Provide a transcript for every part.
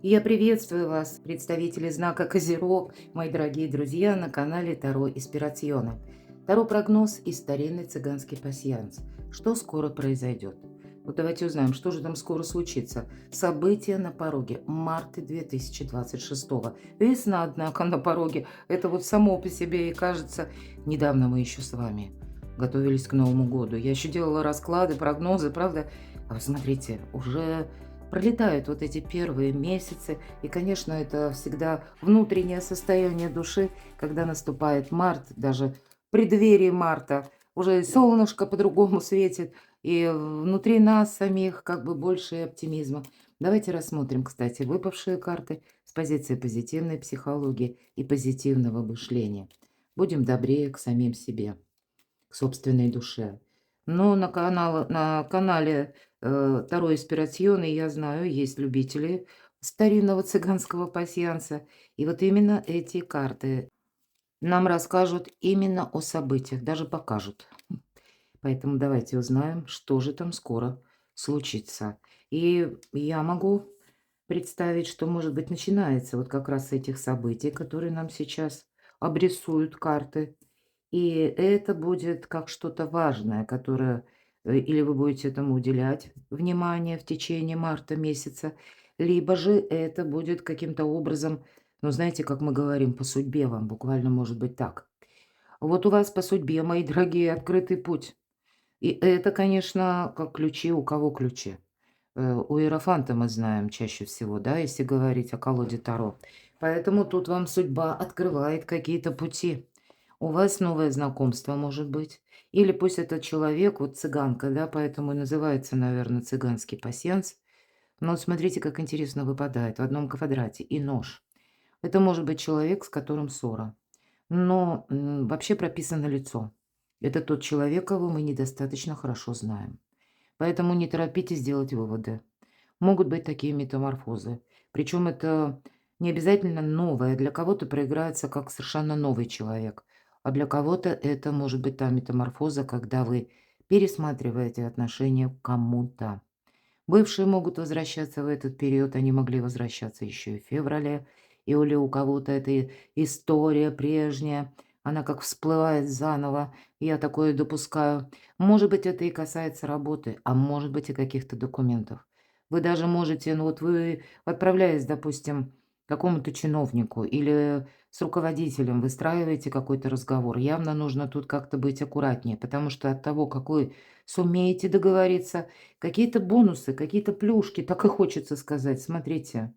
Я приветствую вас, представители знака Козерог, мои дорогие друзья, на канале Таро Инспирационе. Таро-прогноз и старинный цыганский пасьянс. Что скоро произойдет? Вот давайте узнаем, что же там скоро случится. События на пороге. Марта 2026. Весна, однако, на пороге. Это вот само по себе и кажется. Недавно мы еще с вами готовились к Новому году. Я еще делала расклады, прогнозы, правда? А вы смотрите, уже пролетают вот эти первые месяцы, и, конечно, это всегда внутреннее состояние души, когда наступает март, даже в преддверии марта уже и солнышко по-другому светит, и внутри нас самих как бы больше оптимизма. Давайте рассмотрим, кстати, выпавшие карты с позиции позитивной психологии и позитивного мышления. Будем добрее к самим себе, к собственной душе. Но на канале Таро Инспирационе, я знаю, есть любители старинного цыганского пасьянса. И вот именно эти карты нам расскажут именно о событиях, даже покажут. Поэтому давайте узнаем, что же там скоро случится. И я могу представить, что, может быть, начинается вот как раз с этих событий, которые нам сейчас обрисуют карты. И это будет как что-то важное, которое или вы будете этому уделять внимание в течение марта месяца, либо же это будет каким-то образом, ну, знаете, как мы говорим, по судьбе вам, буквально может быть так. Вот у вас по судьбе, мои дорогие, открытый путь. И это, конечно, как ключи, у кого ключи. У Иерофанта мы знаем чаще всего, да, если говорить о колоде Таро. Поэтому тут вам судьба открывает какие-то пути. У вас новое знакомство может быть. Или пусть этот человек, вот цыганка, да, поэтому и называется, наверное, цыганский пасьянс. Но вот смотрите, как интересно выпадает в одном квадрате и нож. Это может быть человек, с которым ссора. Но вообще прописано лицо. Это тот человек, кого мы недостаточно хорошо знаем. Поэтому не торопитесь делать выводы. Могут быть такие метаморфозы. Причем это не обязательно новое. Для кого-то проиграется как совершенно новый человек, а для кого-то это может быть та метаморфоза, когда вы пересматриваете отношение к кому-то. Бывшие могут возвращаться в этот период, они могли возвращаться еще и в феврале, или у кого-то эта история прежняя, она как всплывает заново, я такое допускаю. Может быть, это и касается работы, а может быть и каких-то документов. Вы даже можете, ну вот вы, отправляясь, допустим, к какому-то чиновнику или с руководителем выстраиваете какой-то разговор, явно нужно тут как-то быть аккуратнее, потому что от того, как вы сумеете договориться, какие-то бонусы, какие-то плюшки, так и хочется сказать. Смотрите.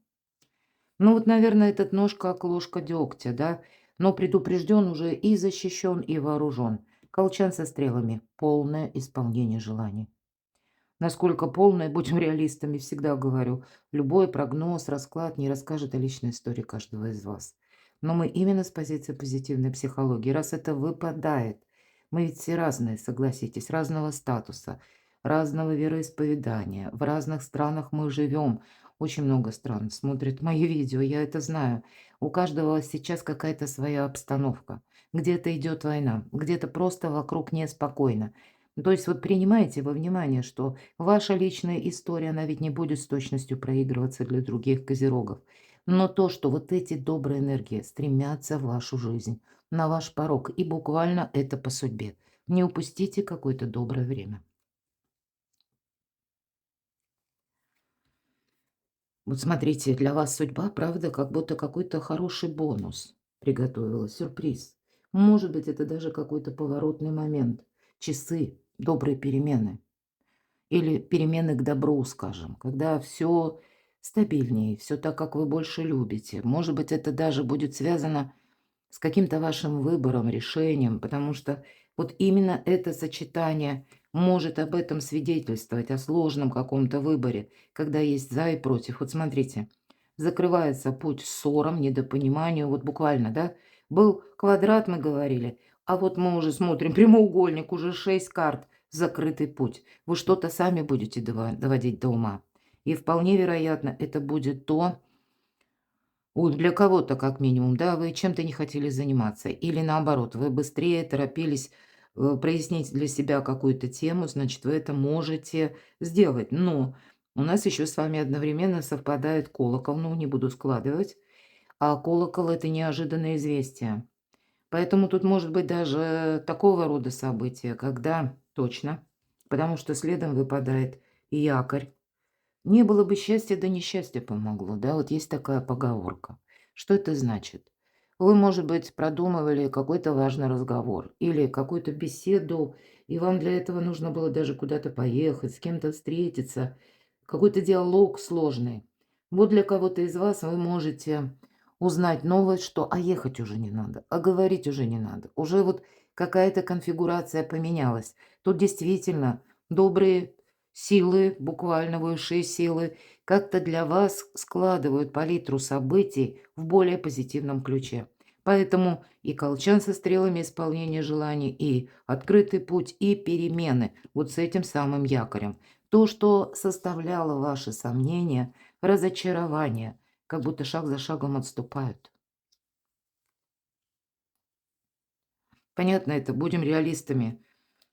Ну вот, наверное, этот нож как ложка дегтя, да? Но предупрежден уже и защищен, и вооружен. Колчан со стрелами. Полное исполнение желаний. Насколько полное, будем реалистами, всегда говорю. Любой прогноз, расклад не расскажет о личной истории каждого из вас. Но мы именно с позиции позитивной психологии, раз это выпадает, мы ведь все разные, согласитесь, разного статуса, разного вероисповедания, в разных странах мы живем. Очень много стран смотрят мои видео, я это знаю. У каждого сейчас какая-то своя обстановка. Где-то идет война, где-то просто вокруг неспокойно. То есть вот принимаете во внимание, что ваша личная история, она ведь не будет с точностью проигрываться для других козерогов. Но то, что вот эти добрые энергии стремятся в вашу жизнь, на ваш порог, и буквально это по судьбе. Не упустите какое-то доброе время. Вот смотрите, для вас судьба, правда, как будто какой-то хороший бонус приготовила, сюрприз. Может быть, это даже какой-то поворотный момент, часы, добрые перемены. Или перемены к добру, скажем, когда все стабильнее, все так, как вы больше любите. Может быть, это даже будет связано с каким-то вашим выбором, решением, потому что вот именно это сочетание может об этом свидетельствовать, о сложном каком-то выборе, когда есть за и против. Вот смотрите, закрывается путь ссорам, недопониманию, вот буквально, да, был квадрат, мы говорили, а вот мы уже смотрим прямоугольник, уже 6 карт, закрытый путь. Вы что-то сами будете доводить до ума. И вполне вероятно, это будет то, вот для кого-то, как минимум, да, вы чем-то не хотели заниматься. Или наоборот, вы быстрее торопились прояснить для себя какую-то тему, значит, вы это можете сделать. Но У нас еще с вами одновременно совпадает колокол, ну, не буду складывать, а колокол – это неожиданное известие. Поэтому тут может быть даже такого рода события, когда точно, потому что следом выпадает якорь. Не было бы счастья, да несчастье помогло, да, вот есть такая поговорка. Что это значит? Вы, может быть, продумывали какой-то важный разговор или какую-то беседу, и вам для этого нужно было даже куда-то поехать, с кем-то встретиться, какой-то диалог сложный. Вот для кого-то из вас вы можете узнать новость, что а ехать уже не надо, а говорить уже не надо. Уже вот какая-то конфигурация поменялась. Тут действительно добрые силы, буквально высшие силы, как-то для вас складывают палитру событий в более позитивном ключе. Поэтому и колчан со стрелами исполнения желаний, и открытый путь, и перемены вот с этим самым якорем. То, что составляло ваши сомнения, разочарование, как будто шаг за шагом отступают. Понятно это, будем реалистами.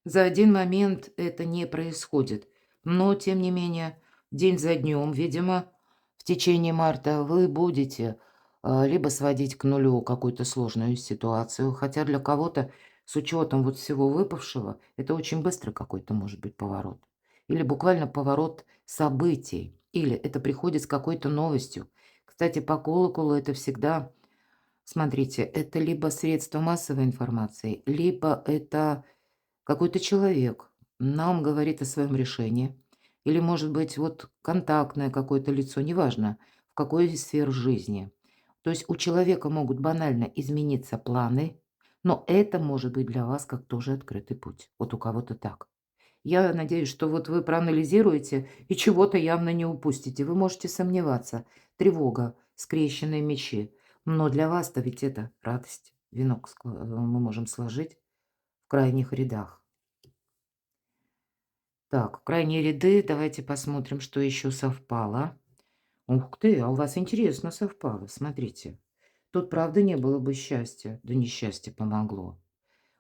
За один момент это не происходит. Но, тем не менее, день за днем, видимо, в течение марта вы будете либо сводить к нулю какую-то сложную ситуацию, хотя для кого-то с учетом вот всего выпавшего это очень быстро какой-то может быть поворот. Или буквально поворот событий. Или это приходит с какой-то новостью. Кстати, по колоколу это всегда, смотрите, это либо средство массовой информации, либо это какой-то человек нам говорит о своем решении, или, может быть, вот контактное какое-то лицо, неважно, в какой из сфер жизни. То есть у человека могут банально измениться планы, но это может быть для вас как тоже открытый путь. Вот у кого-то так. Я надеюсь, что вот вы проанализируете и чего-то явно не упустите. Вы можете сомневаться. Тревога, скрещенные мечи. Но для вас-то ведь это радость. Венок мы можем сложить в крайних рядах. Так, крайние ряды. Давайте посмотрим, что еще совпало. Ух ты, а у вас интересно совпало. Смотрите. Тут, правда, не было бы счастья, да несчастье помогло.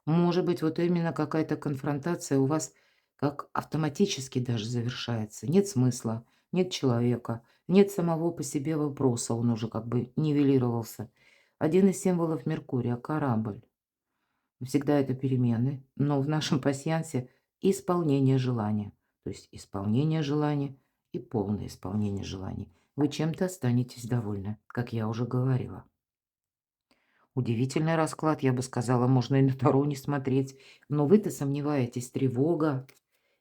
Может быть, вот именно какая-то конфронтация у вас как автоматически даже завершается. Нет смысла, нет человека, нет самого по себе вопроса, он уже как бы нивелировался. Один из символов Меркурия – корабль. Всегда это перемены, но в нашем пасьянсе исполнение желания. То есть исполнение желания и полное исполнение желаний. Вы чем-то останетесь довольны, как я уже говорила. Удивительный расклад, я бы сказала, можно и на Таро не смотреть. Но вы-то сомневаетесь, тревога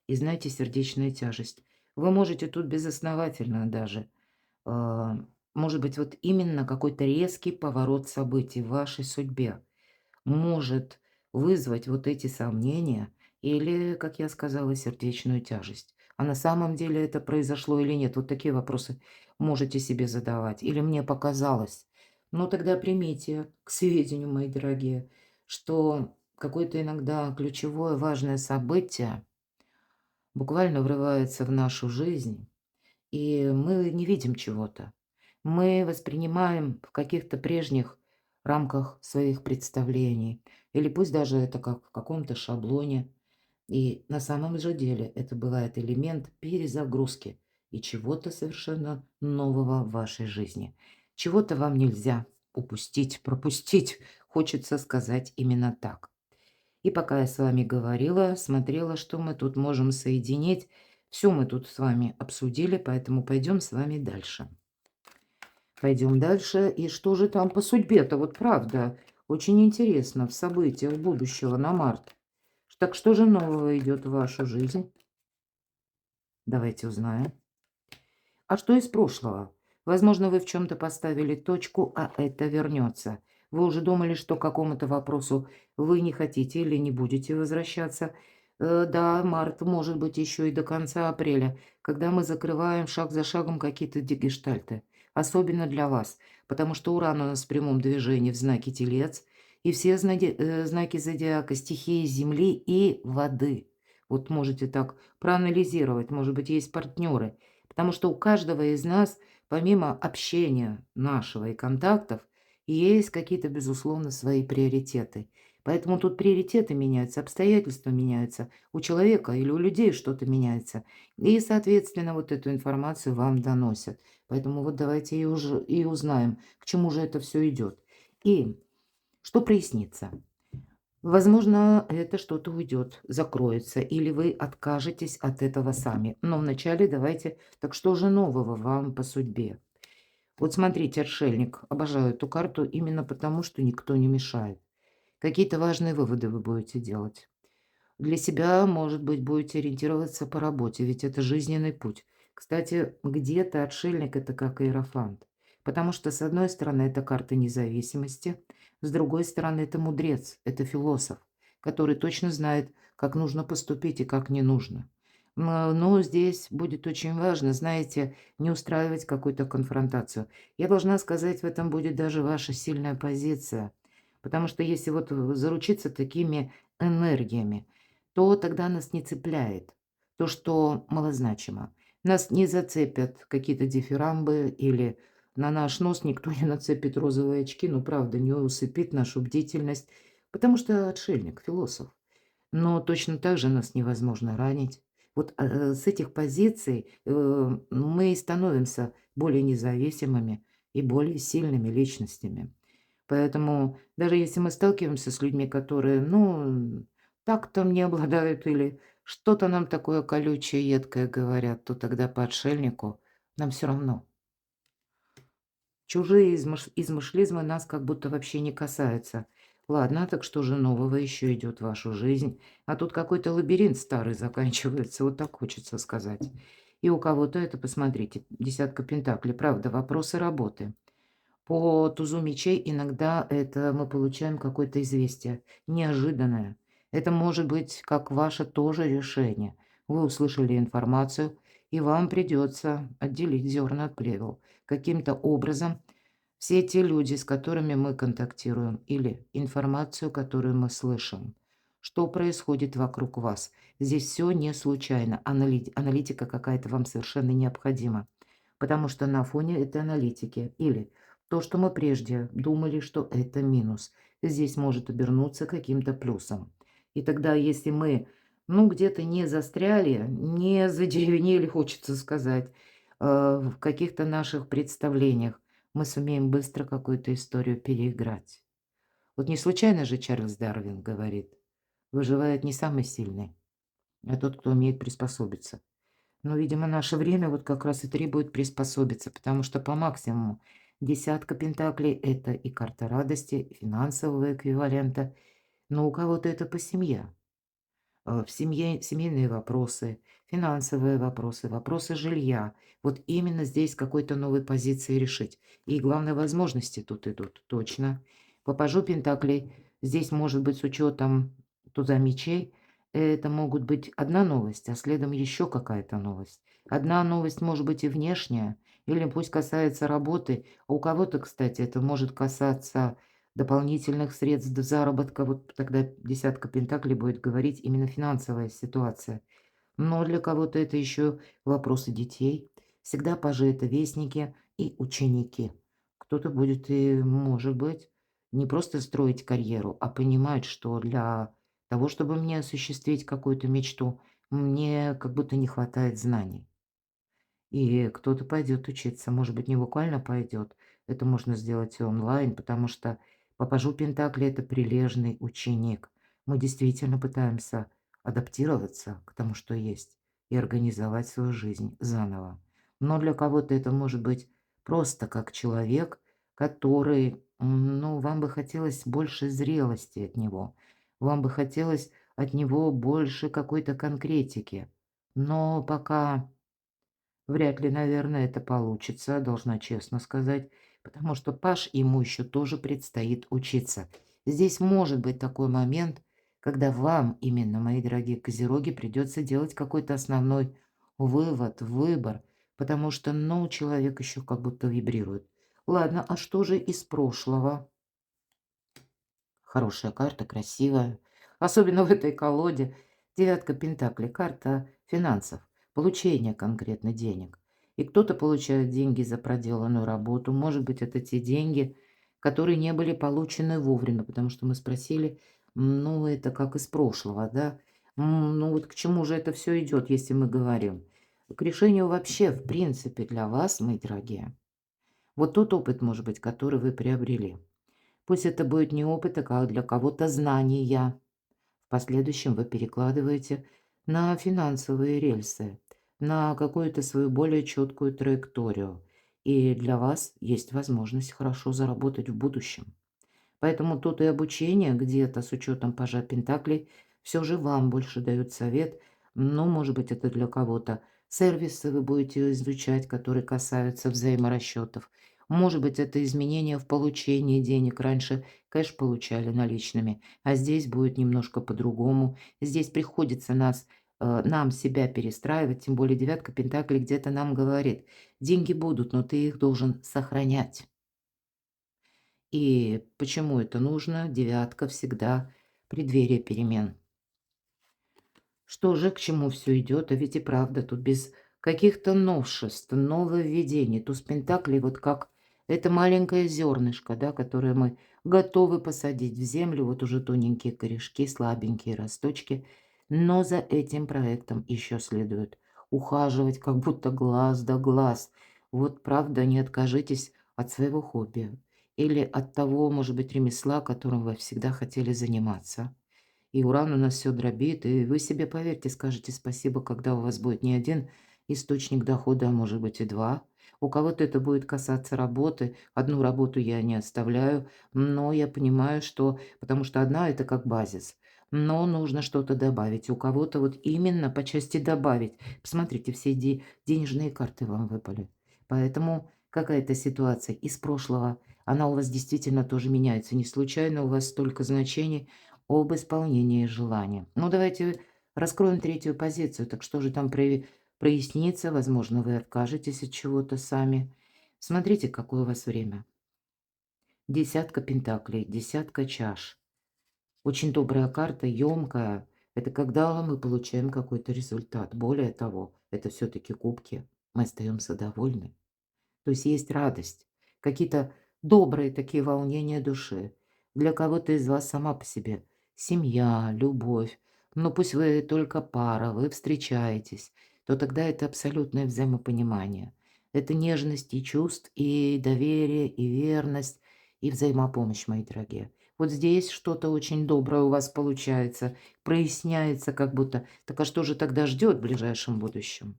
и, знаете, сердечная тяжесть. Вы можете тут безосновательно даже, а, может быть, вот именно какой-то резкий поворот событий в вашей судьбе может вызвать вот эти сомнения или, как я сказала, сердечную тяжесть. А на самом деле это произошло или нет? Вот такие вопросы можете себе задавать. Или мне показалось? Ну, тогда примите к сведению, мои дорогие, что какое-то иногда ключевое важное событие буквально врывается в нашу жизнь, и мы не видим чего-то. Мы воспринимаем в каких-то прежних рамках своих представлений, или пусть даже это как в каком-то шаблоне. И на самом же деле это бывает элемент перезагрузки и чего-то совершенно нового в вашей жизни. Чего-то вам нельзя упустить, пропустить, хочется сказать именно так. И пока я с вами говорила, смотрела, что мы тут можем соединить. Все мы тут с вами обсудили, поэтому пойдем с вами дальше. Пойдем дальше. И что же там по судьбе-то? Вот правда, очень интересно в событиях будущего на март. Так что же нового идет в вашу жизнь? Давайте узнаем. А что из прошлого? Возможно, вы в чем-то поставили точку, а это вернется. Вы уже думали, что к какому-то вопросу вы не хотите или не будете возвращаться. Да, март может быть еще и до конца апреля, когда мы закрываем шаг за шагом какие-то гештальты. Особенно для вас, потому что Уран у нас в прямом движении в знаке Телец, и все знаки зодиака, стихии Земли и воды. Вот можете так проанализировать, может быть, есть партнеры. Потому что у каждого из нас, помимо общения нашего и контактов, есть какие-то, безусловно, свои приоритеты. Поэтому тут приоритеты меняются, обстоятельства меняются, у человека или у людей что-то меняется. И, соответственно, вот эту информацию вам доносят. Поэтому вот давайте и узнаем, к чему же это все идет. И что прояснится? Возможно, это что-то уйдет, закроется, или вы откажетесь от этого сами. Но вначале давайте, так что же нового вам по судьбе? Вот смотрите, отшельник, обожаю эту карту именно потому, что никто не мешает. Какие-то важные выводы вы будете делать. Для себя, может быть, будете ориентироваться по работе, ведь это жизненный путь. Кстати, где-то отшельник– это как иерофант. Потому что, с одной стороны, это карта независимости, с другой стороны, это мудрец, это философ, который точно знает, как нужно поступить и как не нужно. Но здесь будет очень важно, знаете, не устраивать какую-то конфронтацию. Я должна сказать, в этом будет даже ваша сильная позиция. Потому что если вот заручиться такими энергиями, то тогда нас не цепляет то, что малозначимо. Нас не зацепят какие-то дифирамбы или на наш нос никто не нацепит розовые очки, ну, правда, не усыпит нашу бдительность, потому что отшельник, философ. Но точно так же нас невозможно ранить. Вот с этих позиций мы и становимся более независимыми и более сильными личностями. Поэтому даже если мы сталкиваемся с людьми, которые, ну, так-то не обладают или что-то нам такое колючее, едкое говорят, то тогда по отшельнику нам все равно. Чужие измышлизмы нас как будто вообще не касаются. Ладно, так что же нового еще идет в вашу жизнь? А тут какой-то лабиринт старый заканчивается, вот так хочется сказать. И у кого-то это, посмотрите, десятка пентаклей, правда, вопросы работы. По тузу мечей иногда это мы получаем какое-то известие неожиданное. Это может быть как ваше тоже решение. Вы услышали информацию, и вам придется отделить зерна от плевел. Каким-то образом все те люди, с которыми мы контактируем, или информацию, которую мы слышим, что происходит вокруг вас. Здесь все не случайно. Аналитика какая-то вам совершенно необходима. Потому что на фоне этой аналитики или то, что мы прежде думали, что это минус, здесь может обернуться каким-то плюсом. И тогда, если мы, ну, где-то не застряли, не задеревенели, хочется сказать, в каких-то наших представлениях, мы сумеем быстро какую-то историю переиграть. Вот не случайно же Чарльз Дарвин говорит: выживает не самый сильный, а тот, кто умеет приспособиться. Но, видимо, наше время вот как раз и требует приспособиться, потому что по максимуму десятка пентаклей– это и карта радости, и финансового эквивалента, но у кого-то это по семье. В семье семейные вопросы, финансовые вопросы, вопросы жилья. Вот именно здесь какой-то новой позиции решить. И главное, возможности тут идут, точно. По пажу пентаклей здесь может быть с учетом туза мечей, это могут быть одна новость, а следом еще какая-то новость. Одна новость может быть и внешняя, или пусть касается работы, а у кого-то, кстати, это может касаться дополнительных средств заработка. Вот тогда десятка пентаклей будет говорить именно финансовая ситуация. Но для кого-то это еще вопросы детей. Всегда пажи– это вестники и ученики. Кто-то будет и, может быть, не просто строить карьеру, а понимать, что для того, чтобы мне осуществить какую-то мечту, мне как будто не хватает знаний. И кто-то пойдет учиться, может быть, не буквально пойдет. Это можно сделать и онлайн, потому что по пажу Пентакли– это прилежный ученик. Мы действительно пытаемся адаптироваться к тому, что есть, и организовать свою жизнь заново. Но для кого-то это может быть просто как человек, который, ну, вам бы хотелось больше зрелости от него, вам бы хотелось от него больше какой-то конкретики. Но пока вряд ли, наверное, это получится, должна честно сказать, потому что Паш ему еще тоже предстоит учиться. Здесь может быть такой момент, когда вам, именно, мои дорогие козероги, придется делать какой-то основной вывод, выбор, потому что, ну, человек еще как будто вибрирует. Ладно, а что же из прошлого? Хорошая карта, красивая. Особенно в этой колоде. Девятка пентаклей, карта финансов, получение конкретно денег. И кто-то получает деньги за проделанную работу. Может быть, это те деньги, которые не были получены вовремя, потому что мы спросили, Ну, это как из прошлого, да. Ну, вот к чему же это все идет, если мы говорим? К решению вообще, в принципе, для вас, мои дорогие. Вот тот опыт, может быть, который вы приобрели. Пусть это будет не опыт, а для кого-то знания. В последующем вы перекладываете на финансовые рельсы, на какую-то свою более четкую траекторию. И для вас есть возможность хорошо заработать в будущем. Поэтому тут и обучение где-то с учетом пажа Пентаклей все же вам больше дают совет. Ну, может быть, это для кого-то. Сервисы вы будете изучать, которые касаются взаиморасчетов. Может быть, это изменения в получении денег. Раньше кэш получали наличными, а здесь будет немножко по-другому. Здесь приходится нам себя перестраивать, тем более девятка Пентаклей где-то нам говорит, деньги будут, но ты их должен сохранять. И почему это нужно? Девятка всегда преддверие перемен. Что же, к чему все идет? А ведь и правда, тут без каких-то новшеств, нововведений. Туз пентаклей вот как это маленькое зернышко, да, которое мы готовы посадить в землю, вот уже тоненькие корешки, слабенькие росточки. Но за этим проектом еще следует ухаживать, как будто глаз да глаз. Вот правда, не откажитесь от своего хобби или от того, может быть, ремесла, которым вы всегда хотели заниматься. И уран у нас все дробит, и вы себе, поверьте, скажете спасибо, когда у вас будет не один источник дохода, а может быть и 2. У кого-то это будет касаться работы. Одну работу я не оставляю, но я понимаю, что потому что одна это как базис, но нужно что-то добавить. У кого-то вот именно по части добавить. Посмотрите, все денежные карты вам выпали. Поэтому какая-то ситуация из прошлого, она у вас действительно тоже меняется. Не случайно у вас столько значений об исполнении желания. Ну, давайте раскроем третью позицию. Так что же там прояснится? Возможно, вы откажетесь от чего-то сами. Смотрите, какое у вас время. Десятка пентаклей, десятка чаш. Очень добрая карта, емкая. Это когда мы получаем какой-то результат. Более того, это все-таки кубки. Мы остаемся довольны. То есть есть радость, какие-то добрые такие волнения души. Для кого-то из вас сама по себе семья, любовь. Но пусть вы только пара, вы встречаетесь, то тогда это абсолютное взаимопонимание. Это нежность и чувств, и доверие, и верность, и взаимопомощь, мои дорогие. Вот здесь что-то очень доброе у вас получается, проясняется как будто. Так а что же тогда ждет в ближайшем будущем?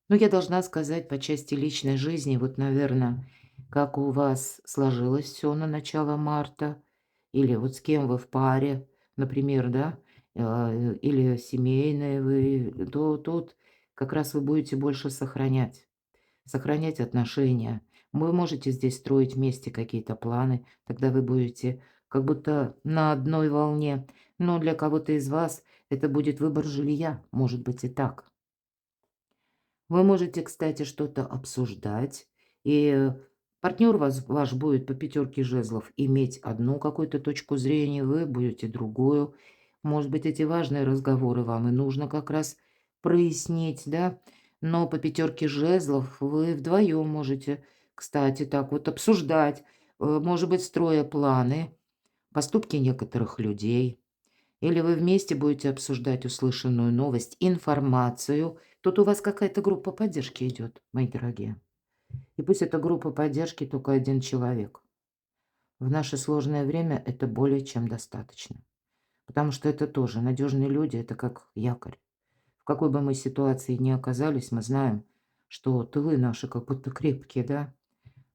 Ну, я должна сказать по части личной жизни, вот, наверное, как у вас сложилось все на начало марта, или вот с кем вы в паре, например, да, или семейные вы, то тут как раз вы будете больше сохранять отношения. Вы можете здесь строить вместе какие-то планы, тогда вы будете как будто на одной волне. Но для кого-то из вас это будет выбор жилья, может быть и так. Вы можете, кстати, что-то обсуждать, и партнер ваш будет по пятерке жезлов иметь одну какую-то точку зрения, вы будете другую. Может быть, эти важные разговоры вам и нужно как раз прояснить, да? Но по пятерке жезлов вы вдвоем можете, кстати, так вот обсуждать, может быть, строя планы, поступки некоторых людей. Или вы вместе будете обсуждать услышанную новость, информацию. Тут у вас какая-то группа поддержки идет, мои дорогие. И пусть эта группа поддержки только один человек. В наше сложное время это более чем достаточно. Потому что это тоже надежные люди, это как якорь. В какой бы мы ситуации ни оказались, мы знаем, что тылы наши как будто крепкие, да?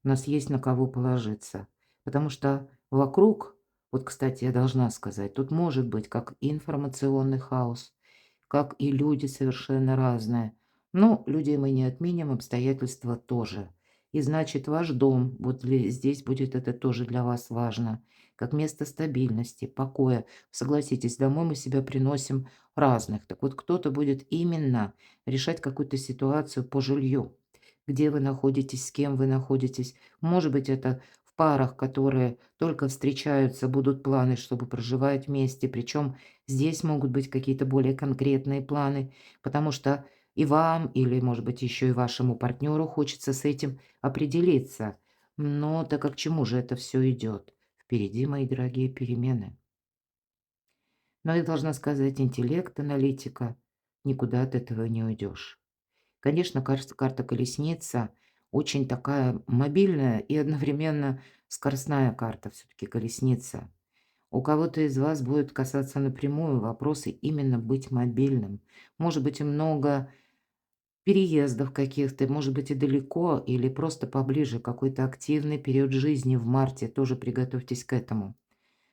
У нас есть на кого положиться. Потому что вокруг, вот, кстати, я должна сказать, тут может быть как информационный хаос, как и люди совершенно разные. Но людей мы не отменим, обстоятельства тоже. И значит, ваш дом, вот здесь будет это тоже для вас важно, как место стабильности, покоя. Согласитесь, домой мы себя приносим разных. Так вот, кто-то будет именно решать какую-то ситуацию по жилью. Где вы находитесь, с кем вы находитесь. Может быть, это в парах, которые только встречаются, будут планы, чтобы проживать вместе. Причем здесь могут быть какие-то более конкретные планы, потому что и вам, или, может быть, еще и вашему партнеру хочется с этим определиться. Но так как к чему же это все идет? Впереди, мои дорогие, перемены. Но я должна сказать, интеллект, аналитика, никуда от этого не уйдешь. Конечно, кажется, карта колесница очень такая мобильная и одновременно скоростная карта, все-таки колесница. У кого-то из вас будет касаться напрямую вопросы именно быть мобильным. Может быть, и много переездов каких-то, может быть, и далеко, или просто поближе, какой-то активный период жизни в марте. Тоже приготовьтесь к этому.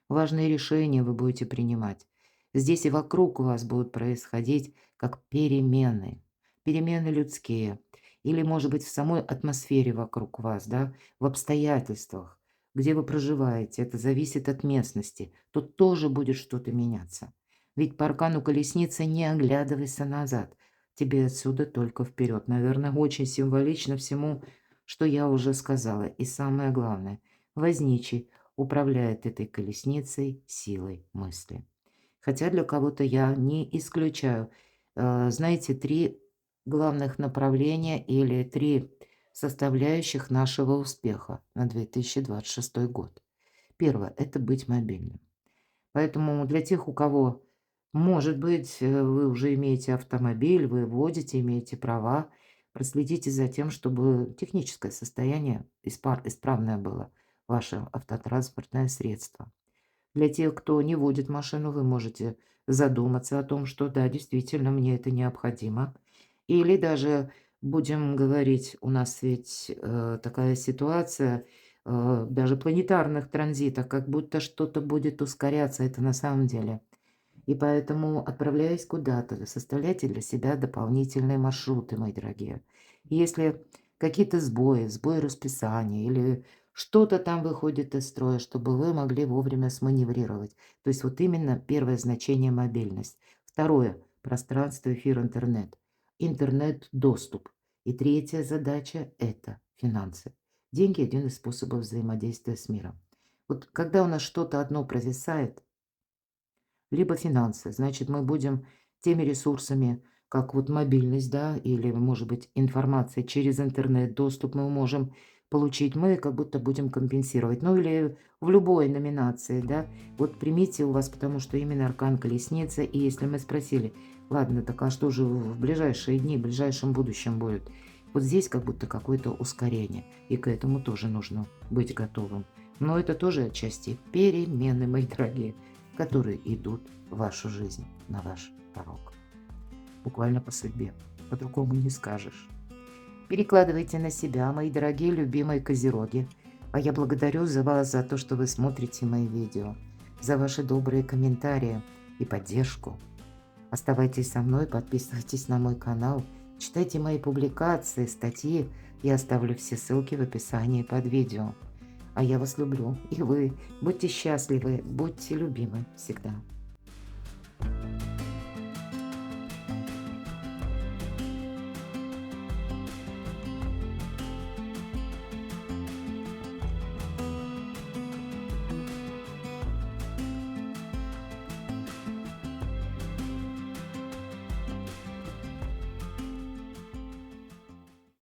Важные решения вы будете принимать. Здесь и вокруг вас будут происходить как перемены. Перемены людские. Или, может быть, в самой атмосфере вокруг вас, да, в обстоятельствах, где вы проживаете. Это зависит от местности. Тут тоже будет что-то меняться. Ведь по аркану колесницы не оглядывайся назад. Тебе отсюда только вперед. Наверное, очень символично всему, что я уже сказала. И самое главное, возничий управляет этой колесницей силой мысли. Хотя для кого-то я не исключаю, знаете, 3 главных направления или 3 составляющих нашего успеха на 2026 год. Первое – это быть мобильным. Поэтому для тех, у кого, может быть, вы уже имеете автомобиль, вы водите, имеете права, проследите за тем, чтобы техническое состояние исправное было, ваше автотранспортное средство. Для тех, кто не водит машину, вы можете задуматься о том, что да, действительно, мне это необходимо. Или даже, будем говорить, у нас ведь такая ситуация, даже планетарных транзитах, как будто что-то будет ускоряться, это на самом деле. И поэтому, отправляясь куда-то, составляйте для себя дополнительные маршруты, мои дорогие. И если какие-то сбои расписания или что-то там выходит из строя, чтобы вы могли вовремя сманеврировать. То есть вот именно первое значение – мобильность. Второе – пространство, эфир, интернет. Интернет-доступ. И третья задача – это финансы. Деньги – один из способов взаимодействия с миром. Вот когда у нас что-то одно провисает, либо финансы. Значит, мы будем теми ресурсами, как вот мобильность, да, или, может быть, информация через интернет, доступ мы можем получить, мы как будто будем компенсировать. Ну, или в любой номинации, да. Вот примите у вас, потому что именно аркан колесница, и если мы спросили, ладно, так а что же в ближайшие дни, в ближайшем будущем будет? Вот здесь как будто какое-то ускорение, и к этому тоже нужно быть готовым. Но это тоже отчасти перемены, мои дорогие, которые идут в вашу жизнь, на ваш порог. Буквально по судьбе. По-другому не скажешь. Перекладывайте на себя, мои дорогие любимые козероги. А я благодарю за вас, за то, что вы смотрите мои видео, за ваши добрые комментарии и поддержку. Оставайтесь со мной, подписывайтесь на мой канал, читайте мои публикации, статьи. Я оставлю все ссылки в описании под видео. А я вас люблю, и вы. Будьте счастливы, будьте любимы всегда.